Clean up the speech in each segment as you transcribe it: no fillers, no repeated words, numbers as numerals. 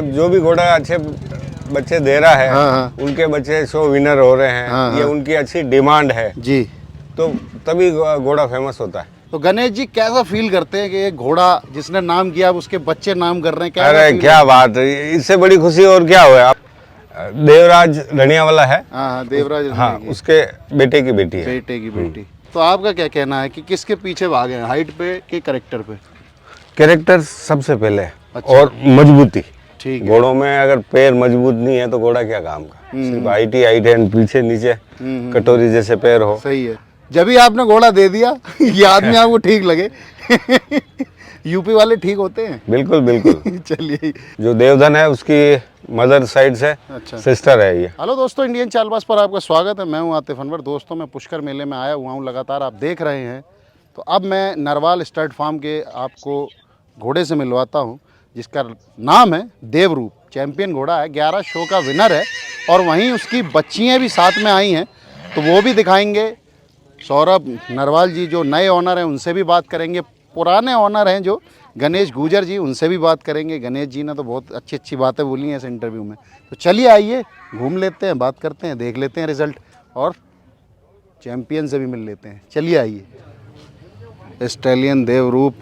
जो भी घोड़ा अच्छे बच्चे दे रहा है, हाँ। उनके बच्चे शो विनर हो रहे हैं। हाँ। ये उनकी अच्छी डिमांड है जी। तो तभी घोड़ा फेमस होता है। तो गणेश जी कैसा फील करते हैं कि एक घोड़ा जिसने नाम किया उसके बच्चे नाम कर रहे हैं? कैसा अरे फील क्या बात है, इससे बड़ी खुशी और क्या हुआ। देवराज धनिया वाला है। हाँ, देवराज हाँ, उसके बेटे की बेटी है। बेटे की बेटी। तो आपका क्या कहना है कि किसके पीछे भागे हैं, हाइट पे कि कैरेक्टर पे? कैरेक्टर सबसे पहले अच्छा। और मजबूती। ठीक है। घोड़ों में अगर पैर मजबूत नहीं है तो घोड़ा क्या काम का। सिर्फ हाइट ही हाइट है, पीछे नीचे कटोरी जैसे पैर हो। सही है। जब ही आपने घोड़ा दे दिया ये आदमी आपको ठीक लगे। यूपी वाले ठीक होते हैं। बिल्कुल बिल्कुल। चलिए। जो देवधन है उसकी मदर साइड से अच्छा। सिस्टर है ये। हेलो दोस्तों, इंडियन चालबाज पर आपका स्वागत है। मैं हूं आतिफ अनवर। दोस्तों मैं पुष्कर मेले में आया हुआ हूं, लगातार आप देख रहे हैं। तो अब मैं नरवाल स्टड फार्म के आपको घोड़े से मिलवाता हूं जिसका नाम है देवरूप। चैंपियन घोड़ा है, 11 शो का विनर है और वहीं उसकी बच्चियाँ भी साथ में आई हैं, तो वो भी दिखाएंगे। सौरभ नरवाल जी जो नए ऑनर हैं उनसे भी बात करेंगे। पुराने ऑनर हैं जो गणेश गुजर जी, उनसे भी बात करेंगे। गणेश जी ने तो बहुत अच्छी अच्छी बातें बोली हैं इस इंटरव्यू में। तो चलिए आइए घूम लेते हैं, बात करते हैं, देख लेते हैं रिज़ल्ट और चैंपियन से भी मिल लेते हैं। चलिए आइए। स्टैलियन देवरूप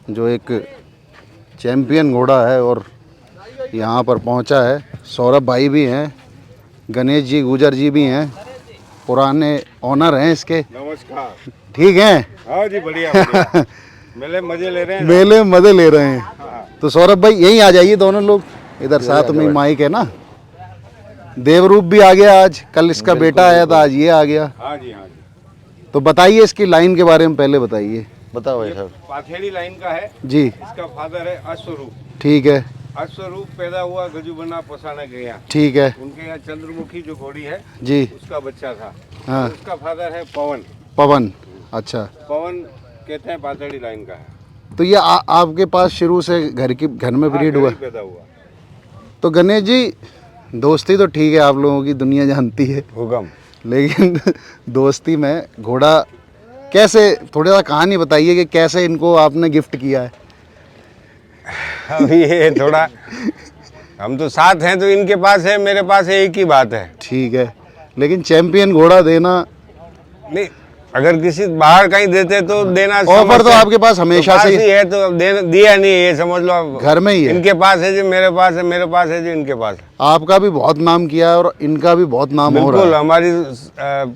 जो एक चैंपियन घोड़ा है और यहाँ पर पहुँचा है। सौरभ भाई भी हैं, गणेश जी गुजर जी भी हैं, पुराने ऑनर हैं इसके। नमस्कार। ठीक हैं? हाँ जी, बढ़िया। मेले मजे ले रहे हैं। मेले मजे ले रहे हैं। तो सौरभ भाई यहीं आ जाइए, दोनों लोग इधर साथ में माइक है ना। देवरूप भी आ गया आज, कल इसका बेटा आया था, आज ये आ गया। हाँ जी, हाँ जी। तो बताइए इसकी लाइन के बारे में पहले बताइए। बताओ भाई साहब। पाथेड़ी लाइन का है जी। इसका फादर है अश्वरूप। ठीक है। अश्वरूप पैदा हुआ गजुबना पसाना के यहाँ। ठीक है। उनके यहाँ चंद्रमुखी जो घोड़ी है जी, उसका बच्चा था। हाँ। उसका फादर है पवन। पवन। अच्छा। पवन कहते हैं पाथेड़ी लाइन का है। तो ये आपके पास शुरू से घर में ब्रीड हुआ? पैदा हुआ। तो गणेश जी दोस्ती तो ठीक है, आप लोगों की दुनिया जानती है, हुकम। लेकिन दोस्ती में घोड़ा कैसे, थोड़ा सा कहानी बताइए कि कैसे इनको आपने गिफ्ट किया है। अभी ये थोड़ा हम तो साथ हैं तो इनके पास है, मेरे पास है, एक ही बात है। ठीक है, लेकिन चैंपियन घोड़ा देना नहीं, अगर किसी बाहर कहीं देते तो देना। ऑफर तो आपके पास हमेशा से ही है, तो दिया नहीं, ये समझ लो अब घर में ही है। इनके पास है जो मेरे पास है, मेरे पास है जो इनके पास है। आपका भी बहुत नाम किया है और इनका भी बहुत नाम हो रहा है। बिल्कुल, हमारी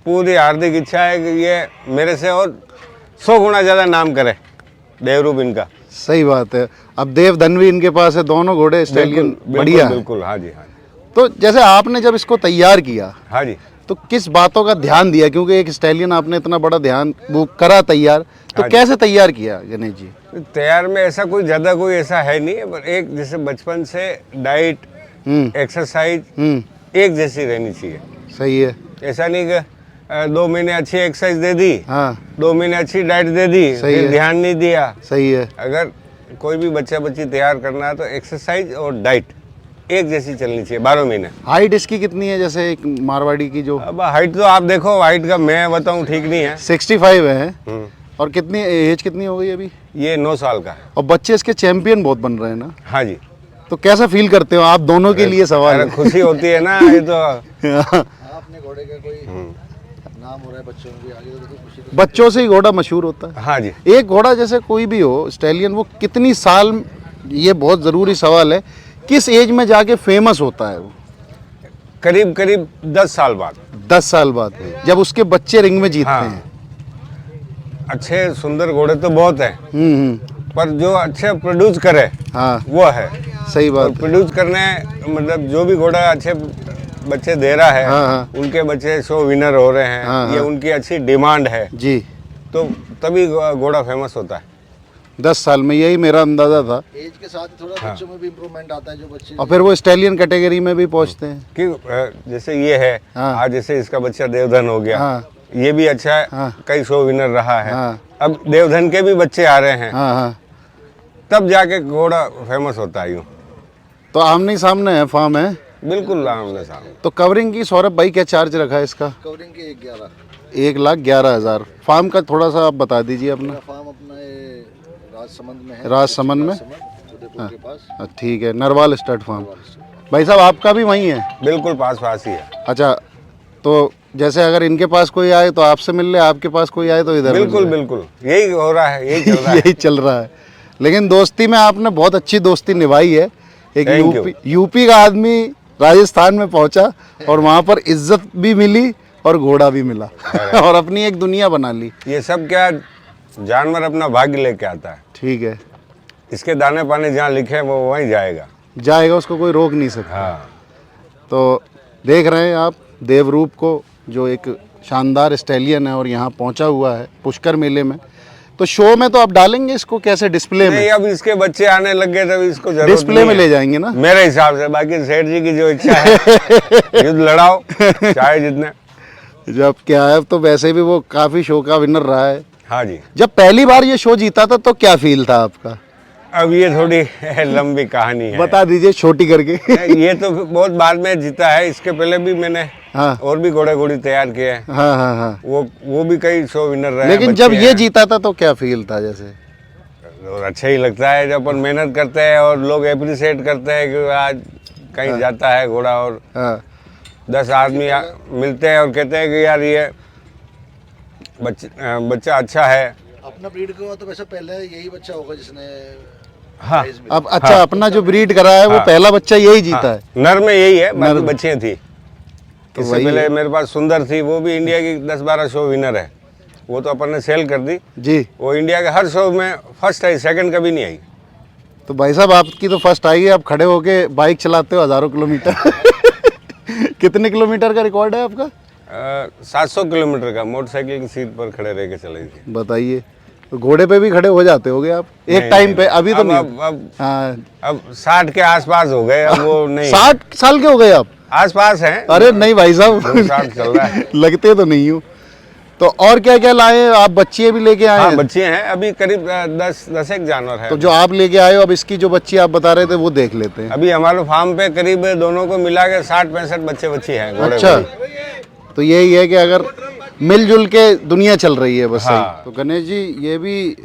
पूरी हार्दिक इच्छा है कि ये मेरे से और 100 गुना ज्यादा नाम करे, देवरूप इनका। सही बात है। अब देवधन भी इनके पास है, दोनों घोड़े स्टैलियन बढ़िया। बिल्कुल, हाँ जी, हाँ जी। तो जैसे आपने जब इसको तैयार किया, हाँ जी, तो किस बातों का ध्यान दिया? क्योंकि एक स्टैलियन आपने इतना बड़ा ध्यान वो करा तैयार, तो हाँ कैसे तैयार किया गणेश जी? तैयार में ऐसा कोई ज्यादा कोई ऐसा है नहीं है, पर एक जैसे बचपन से डाइट एक्सरसाइज एक जैसी रहनी चाहिए। सही है। ऐसा नहीं कि 2 महीने अच्छी एक्सरसाइज दे दी, हाँ, 2 महीने अच्छी डाइट दे दी, सही फिर है। ध्यान नहीं दिया। सही है। अगर कोई भी बच्चा बच्ची तैयार करना है तो एक्सरसाइज और डाइट एक जैसी चलनी चाहिए 12 महीने। हाइट इसकी कितनी है? जैसे एक मारवाड़ी की जो अब हाइट तो आप देखो, हाइट का मैं बताऊं ठीक नहीं है। 65 है। और कितनी एज कितनी हो गई अभी? ये 9 साल का है। और बच्चे इसके चैंपियन बहुत बन रहे हैं ना। हाँ जी। तो कैसा फील करते हो आप? दोनों के लिए सवाल अरे है। खुशी होती है ना, ये तो। आपने घोड़े का कोई नाम हो रहा है बच्चों में भी आगे, तो देखो खुशी तो। बच्चों से ही घोड़ा मशहूर होता है। हाँ जी। एक घोड़ा जैसे कोई भी हो स्टैलियन, वो कितनी साल, ये बहुत ज़रूरी सवाल है, किस एज में जाके फेमस होता है वो? करीब करीब 10 साल बाद। 10 साल बाद, जब उसके बच्चे रिंग में जीतते हाँ। हैं। अच्छे सुंदर घोड़े तो बहुत हैं, पर जो अच्छे प्रोड्यूस करे हाँ, वो है। सही बात है। प्रोड्यूस करने मतलब जो भी घोड़ा अच्छे बच्चे दे रहा है, हाँ, हाँ। उनके बच्चे शो विनर हो रहे हैं। हाँ, ये हाँ। उनकी अच्छी डिमांड है, जी। तो तभी घोड़ा फेमस होता है। 10 साल में, यही मेरा अंदाज़ा था। एज के साथ थोड़ा बच्चों में भी इम्प्रूवमेंट आता है, जो बच्चे और फिर वो स्टैलियन कैटेगरी में भी पहुंचते हैं। कि जैसे ये है, हाँ। आज जैसे इसका बच्चा देवधन हो गया, हाँ। ये भी अच्छा है, हाँ। कई शो विनर रहा है। हाँ। अब देवधन के भी बच्चे आ रहे हैं, हाँ, हाँ। तब जाके घोड़ा फेमस होता है। यूँ तो आमने सामने है, फार्म है। बिल्कुल आमने सामने। तो कवरिंग की सौरभ भाई क्या चार्ज रखा है इसका? कवरिंग के 11 1,11,000। फार्म का थोड़ा सा आप बता दीजिए अपना। फार्म अपना ये राजसमंद में है। राजसमंद में? के पास। ठीक है, नरवाल स्टड फार्म। भाई साहब आपका भी वहीं है? बिल्कुल पास पास ही है। अच्छा, तो जैसे अगर इनके पास कोई आए तो आपसे मिल ले, आपके पास कोई आए तो इधर बिल्कुल बिल्कुल यही हो रहा है, यही चल रहा है। यही चल रहा है। लेकिन दोस्ती में आपने बहुत अच्छी दोस्ती निभाई है। एक Thank you. यूपी का आदमी राजस्थान में पहुंचा और वहाँ पर इज्जत भी मिली और घोड़ा भी मिला और अपनी एक दुनिया बना ली। ये सब क्या, जानवर अपना भाग्य लेके आता है। ठीक है, इसके दाने पाने जहाँ लिखे हैं वो वहीं जाएगा। जाएगा, उसको कोई रोक नहीं सकता। हाँ तो देख रहे हैं आप देवरूप को, जो एक शानदार स्टैलियन है और यहाँ पहुँचा हुआ है पुष्कर मेले में। तो शो में तो आप डालेंगे इसको कैसे, डिस्प्ले में? नहीं, अब इसके बच्चे आने लग गए तब इसको जरूरत डिस्प्ले नहीं में है। ले जाएंगे ना मेरे हिसाब से। बाकी सेठ जी की जो इच्छा है युद्ध लड़ाओ चाहे जितने। जब क्या है, अब तो वैसे भी वो काफ़ी शो का विनर रहा है। हाँ जी। जब पहली बार ये शो जीता था तो क्या फील था आपका? अब ये थोड़ी लंबी कहानी है। बता दीजिए छोटी करके। ये तो बहुत बाद में जीता है। इसके पहले भी मैंने हाँ और भी घोड़े घोड़ी तैयार किए हैं। हाँ हाँ हाँ। वो भी कई शो विनर रहे हैं, लेकिन बच्चे जब ये हैं। जीता था तो क्या फील था? जैसे और अच्छा ही लगता है जब अपन मेहनत करते हैं और लोग एप्रिशिएट करते हैं कि आज कहीं जाता है घोड़ा और हाँ 10 आदमी मिलते हैं और कहते हैं कि यार ये बच्चा अच्छा है। अपना ब्रीड का तो वैसे पहले यही बच्चा होगा जिसने हाँ प्राइज मिला। अब अच्छा, अपना जो ब्रीड करा है वो पहला बच्चा यही जीता है। नर में यही है, बाकी नर में। बच्चियां थी। तो इससे वही पहले है। मेरे पास सुंदर थी, वो भी इंडिया की 10-12 शो विनर है। वो तो अपन ने सेल कर दी। जी। वो इंडिया के हर शो में फर्स्ट आई, सेकंड कभी नहीं आई। तो भाई साहब आपकी तो फर्स्ट आई है, आप खड़े होके बाइक चलाते हो हज़ारों किलोमीटर। कितने किलोमीटर का रिकॉर्ड है आपका? 700 किलोमीटर का मोटरसाइकिल की सीट पर खड़े रह के चलाई थी। बताइए। तो घोड़े पे भी खड़े हो जाते होगे आप एक नहीं, टाइम नहीं, पे? अभी तो अब- नहीं। अब हाँ, 60 के आसपास हो गए, अब वो नहीं। 60 साल के हो गए आप? आसपास हैं। अरे नहीं भाई साहब, 60 चल रहा है। लगते तो नहीं हूँ। तो और क्या क्या लाए हैं आप? बच्चियाँ भी लेके आए हाँ हैं? बच्चे हैं, अभी करीब 10 एक जानवर है। तो जो आप लेके आए हो, अब इसकी जो बच्ची आप बता रहे थे वो देख लेते हैं। अभी हमारे फार्म पे करीब दोनों को मिला के 60-65 बच्चे बच्ची हैं घोड़े अच्छा, घोड़ी। तो यही है कि अगर मिलजुल के दुनिया चल रही है बस। हाँ। सही। तो गणेश जी ये भी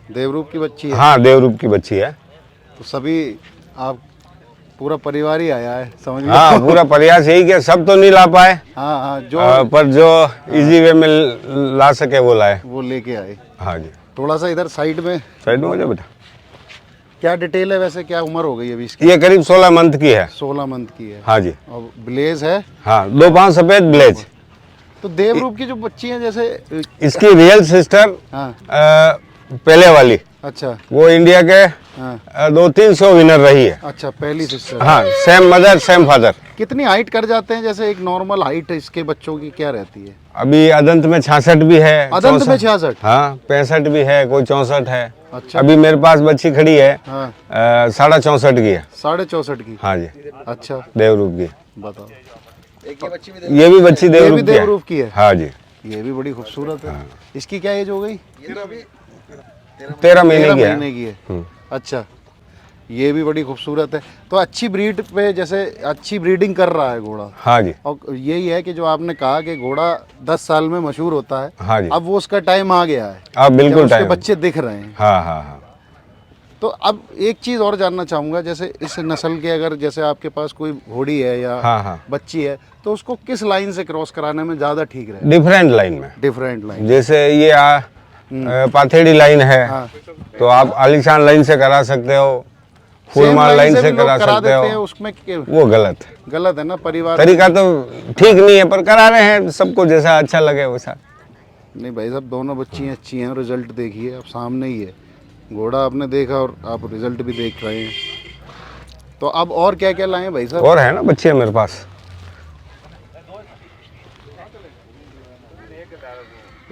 देवरूप की बच्ची है? हाँ देवरूप की बच्ची है। तो सभी आप पूरा परिवार ही आया है, समझ लो। हाँ पूरा प्रयास यही कि सब तो नहीं ला पाए, हाँ हाँ, जो पर जो इजी वे में ला सके वो लाए। वो लेके आए। हाँ जी। थोड़ा सा इधर साइड में साइड में हो जाओ बेटा। क्या डिटेल है वैसे, क्या उम्र हो गई अभी इसकी? ये करीब 16 मंथ की है। 16 मंथ की है। हाँ जी। और ब्लेज है। हाँ 2 पाँव सफेद ब्लेज। तो देवरूप की जो बच्ची है जैसे, इसकी रियल सिस्टर हाँ पहले वाली, अच्छा वो इंडिया के हाँ 2-3 शो विनर रही है। अच्छा, पहली सिस्टर। हाँ सेम मदर सेम फादर। कितनी हाइट कर जाते हैं? जैसे एक नॉर्मल हाइट इसके बच्चों की क्या रहती है? अभी अदंत में 66 भी है, अदंत में 64 66? हाँ 65 भी है, कोई 64 है। अच्छा। अभी मेरे पास बच्ची खड़ी है हाँ 64.5 की है। 64.5 की? हाँ जी अच्छा, देवरूप की। बताओ। एक ये बच्ची भी ये भी बच्ची ये भी देवरूप की है। देवरूप की है? हाँ जी। ये भी बड़ी खूबसूरत है। इसकी क्या एज हो गई? ये तो अभी 13 महीने 13 की है। महीने की है। अच्छा, ये भी बड़ी खूबसूरत है। तो अच्छी ब्रीड पे, जैसे अच्छी ब्रीडिंग कर रहा है घोड़ा। हाँ जी। और यही है कि जो आपने कहा कि घोड़ा 10 साल में मशहूर होता है, हाँ जी। अब वो उसका टाइम आ गया है। अब जब बिल्कुल उसके टाइम। बच्चे दिख रहे हैं। हाँ हाँ हाँ। तो अब एक चीज़ और जानना चाहूँगा, जैसे इस नस्ल के अगर जैसे आपके पास कोई घोड़ी है या हाँ हाँ बच्ची है, तो उसको किस लाइन से क्रॉस कराने में ज़्यादा ठीक रहे? डिफरेंट लाइन में। Different line. जैसे ये पाथेड़ी लाइन है, हाँ। तो आप आलीशान लाइन से करा सकते हो, फुलमाल लाइन से भी लोग करा करा सकते देते हैं, हो। उसमें वो गलत है। गलत है ना? परिवार तरीका तो ठीक नहीं है, पर करा रहे हैं, सबको जैसा अच्छा लगे वैसा। नहीं भाई साहब, दोनों बच्ची अच्छी हैं, रिजल्ट देखिए आप सामने ही है। घोड़ा आपने देखा और आप रिजल्ट भी देख रहे हैं। तो अब और क्या क्या लाए हैं भाई साहब? और है ना बच्चे मेरे पास।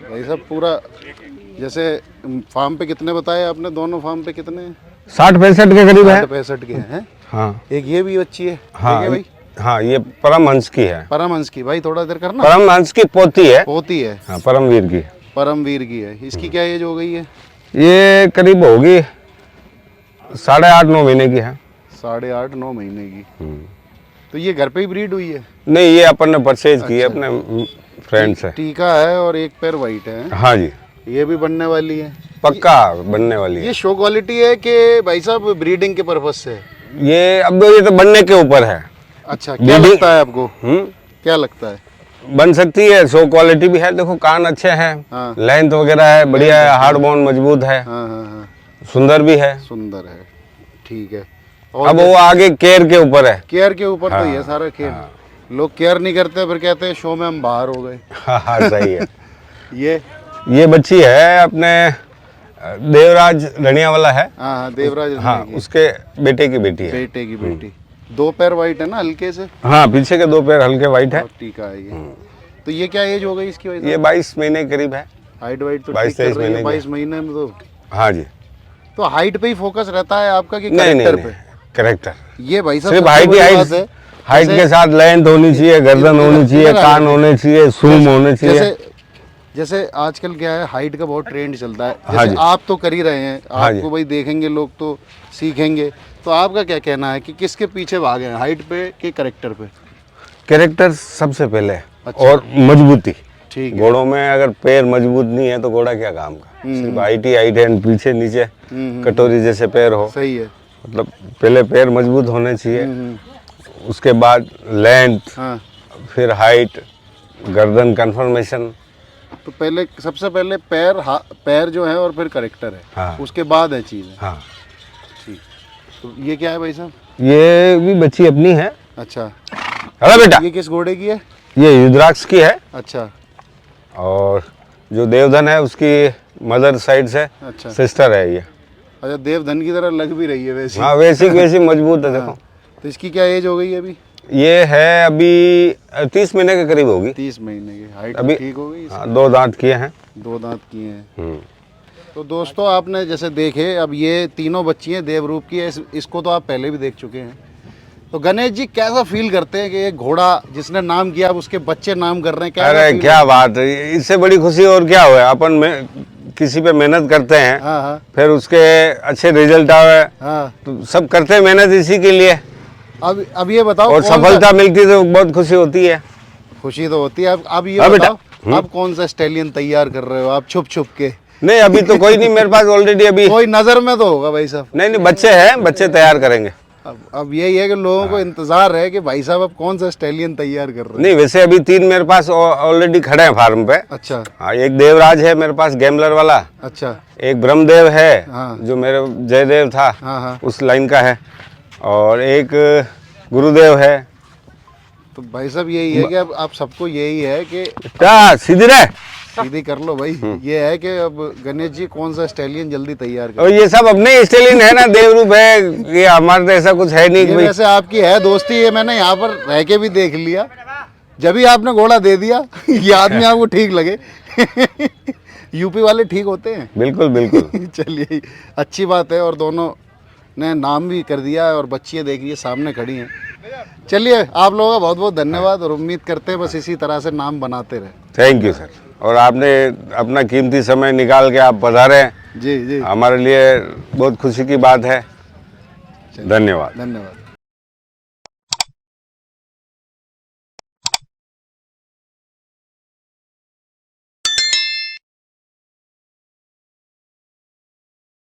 भाई साहब पूरा, जैसे फार्म पे कितने बताए आपने? दोनों फार्म पे कितने? 60-65 के करीब है। 65 के हैं। हाँ एक ये भी बच्ची है। हाँ ठीक है भाई, हाँ ये परमहंस की है। परमहंस की। भाई थोड़ा देर करना। परमहंस की पोती है। होती है। हाँ परमवीर की। परमवीर की है। इसकी क्या एज हो गई है? ये करीब होगी 8.5-9 महीने की है। 8.5-9 महीने की। तो ये घर पे ही ब्रीड हुई है? नहीं ये अपन ने परचेज की है अपने फ्रेंड से। टीका है और एक पैर वाइट है। हाँ जी। ये भी बनने वाली है। पक्का बनने वाली है। ये शो क्वालिटी है कि भाई साहब ब्रीडिंग के पर्पज से है? ये तो बनने के ऊपर है। अच्छा, क्या लगता है आपको? क्या लगता है? बन सकती है, शो क्वालिटी भी है। देखो कान अच्छे हैं, हाँ। लेंथ वगैरह है, बढ़िया है, हार्ड बोन मजबूत है, हाँ हाँ हाँ, सुंदर भी है। सुंदर है, ठीक है। अब वो आगे केयर के ऊपर है। केयर के ऊपर तो ये सारा केयर, लोग केयर नहीं करते फिर कहते हैं शो में हम बाहर हो गए। हाँ सही है। ये बच्ची है अपने देवराज रनिया वाला है। हाँ देवराज हाँ, उसके बेटे की बेटी है। बेटे की बेटी। दो पैर वाइट है ना हल्के से? हाँ, पीछे के दो पैर हल्के वाइट है। टीका है ये। तो ये क्या एज हो गई इसकी वजह? ये 22 महीने के करीब है। हाइट वाइट तो 22-23 महीने 22 महीने में तो। हाँ जी। तो हाइट पे ही फोकस रहता है आपका कि नहीं कैरेक्टर नहीं, पे? कैरेक्टर ये भाई साहब सिर्फ सबसे हाइट ही बड़ी बात है। हाइट, हाइट के साथ लेंथ होनी चाहिए, गर्दन होनी चाहिए, कान होने चाहिए, सूम होने चाहिए। जैसे आजकल क्या है, हाइट का बहुत ट्रेंड चलता है। हाँ जैसे जी। आप तो कर ही रहे हैं, हाँ जी। आपको भाई देखेंगे लोग तो सीखेंगे। तो आपका क्या कहना है कि किसके पीछे भागे हैं, हाइट पे कि कैरेक्टर पे? कैरेक्टर सबसे पहले अच्छा। और मजबूती। ठीक है। घोड़ों में अगर पैर मजबूत नहीं है तो घोड़ा क्या काम का। सिर्फ हाइट ही हाइट है, पीछे नीचे कटोरी जैसे पैर हो। सही है। मतलब पहले पैर मजबूत होने चाहिए, उसके बाद लेंथ, हाँ, फिर हाइट, गर्दन कन्फर्मेशन। तो पहले सबसे पहले पैर जो है और फिर कैरेक्टर है। हाँ। उसके बाद है चीज़ें। हाँ, ठीक। तो ये क्या है भाई साहब? ये भी बच्ची अपनी है। अच्छा, हेलो बेटा, ये किस घोड़े की है? ये युद्राक्ष की है। अच्छा और जो देवधन है उसकी मदर साइड से अच्छा सिस्टर है ये। अच्छा, देवधन की तरह लग भी रही है वैसे। हाँ, वैसी वैसी मजबूत है। देखो तो इसकी क्या एज हो गई है अभी? ये है अभी 30 महीने के करीब होगी। 30 महीने की। हाइट अभी ठीक हो गई इसकी? हाँ, 2 दांत किए हैं। 2 दांत किए हैं। तो दोस्तों आपने जैसे देखे, अब ये तीनों बच्ची हैं देवरूप की है। इसको तो आप पहले भी देख चुके हैं। तो गणेश जी कैसा फील करते हैं कि एक घोड़ा जिसने नाम किया अब उसके बच्चे नाम कर रहे हैं? अरे क्या बात है, इससे बड़ी खुशी और क्या हुआ। अपन में किसी पे मेहनत करते हैं, हाँ हाँ फिर उसके अच्छे रिजल्ट आवे, हाँ। तो सब करते हैं मेहनत इसी के लिए। अब ये बताओ, और सफलता मिलती तो बहुत खुशी होती है। खुशी तो होती है। अब ये हाँ बेटा। बताओ, आप कौन सा स्टैलियन तैयार कर रहे हो आप छुप छुप के? नहीं, अभी तो कोई नहीं मेरे पास ऑलरेडी। अभी कोई नजर में तो होगा भाई साहब? नहीं, बच्चे हैं, बच्चे तैयार करेंगे। अब यही है कि लोगों को इंतजार है कि भाई साहब अब कौन सा स्टैलियन तैयार कर रहे हैं। नहीं, वैसे अभी 3 मेरे पास ऑलरेडी खड़े हैं फार्म पे। अच्छा हाँ, एक देवराज है मेरे पास गैम्बलर वाला, अच्छा। एक ब्रह्मदेव है हाँ। जो मेरे जयदेव था हाँ हाँ। उस लाइन का है, और एक गुरुदेव है। तो भाई साहब यही है कि अब आप सबको यही है कि क्या सीधी रहे। सीधी कर लो भाई। ये है कि अब गणेश जी कौन सा स्टैलियन जल्दी तैयार कर। और ये सब अपने स्टाइलिन है ना, देवरूप है ये, हमारे तो ऐसा कुछ है नहीं ये कि भाई। वैसे आपकी है दोस्ती, ये मैंने यहाँ पर रह के भी देख लिया। जब भी आपने घोड़ा दे दिया ये आदमी आपको ठीक लगे। यूपी वाले ठीक होते हैं। बिल्कुल बिल्कुल। चलिए अच्छी बात है। और दोनों ने नाम भी कर दिया है और बच्चियाँ देख रही सामने खड़ी हैं। चलिए आप लोगों का बहुत बहुत धन्यवाद और उम्मीद करते हैं बस इसी तरह से नाम बनाते रहे। Thank you sir. और आपने अपना कीमती समय निकाल के आप पधारे हैं, जी जी, हमारे लिए बहुत खुशी की बात है। धन्यवाद। धन्यवाद।